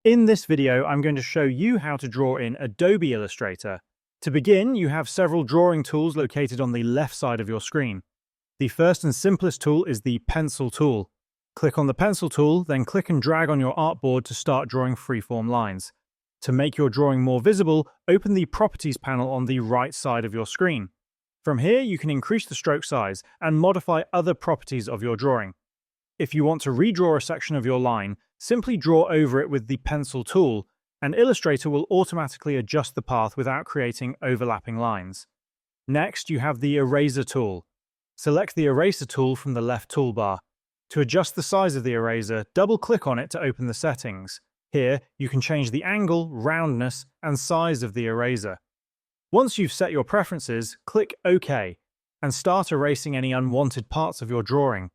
In this video, I'm going to show you how to draw in Adobe Illustrator. To begin, you have several drawing tools located on the left side of your screen. The first and simplest tool is the Pencil tool. Click on the Pencil tool, then click and drag on your artboard to start drawing freeform lines. To make your drawing more visible, open the Properties panel on the right side of your screen. From here, you can increase the stroke size and modify other properties of your drawing. If you want to redraw a section of your line, simply draw over it with the Pencil tool, and Illustrator will automatically adjust the path without creating overlapping lines. Next, you have the Eraser tool. Select the Eraser tool from the left toolbar. To adjust the size of the eraser, double-click on it to open the settings. Here, you can change the angle, roundness, and size of the eraser. Once you've set your preferences, click OK, and start erasing any unwanted parts of your drawing.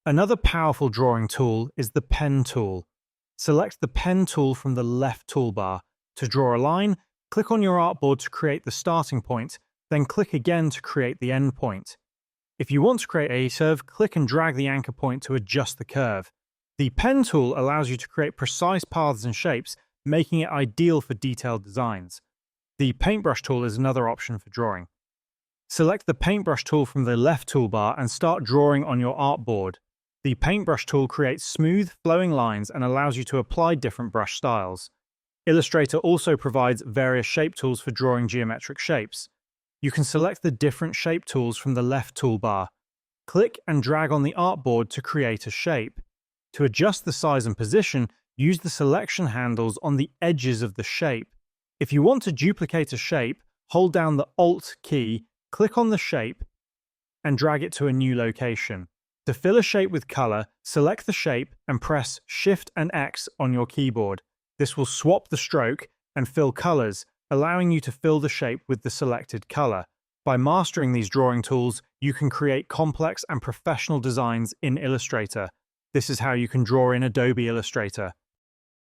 Another powerful drawing tool is the Pen tool. Select the Pen tool from the left toolbar. To draw a line, click on your artboard to create the starting point, then click again to create the end point. If you want to create a curve, click and drag the anchor point to adjust the curve. The Pen tool allows you to create precise paths and shapes, making it ideal for detailed designs. The Paintbrush tool is another option for drawing. Select the Paintbrush tool from the left toolbar and start drawing on your artboard. The Paintbrush tool creates smooth, flowing lines and allows you to apply different brush styles. Illustrator also provides various shape tools for drawing geometric shapes. You can select the different shape tools from the left toolbar. Click and drag on the artboard to create a shape. To adjust the size and position, use the selection handles on the edges of the shape. If you want to duplicate a shape, hold down the Alt key, click on the shape, and drag it to a new location. To fill a shape with color, select the shape and press Shift and X on your keyboard. This will swap the stroke and fill colors, allowing you to fill the shape with the selected color. By mastering these drawing tools, you can create complex and professional designs in Illustrator. This is how you can draw in Adobe Illustrator.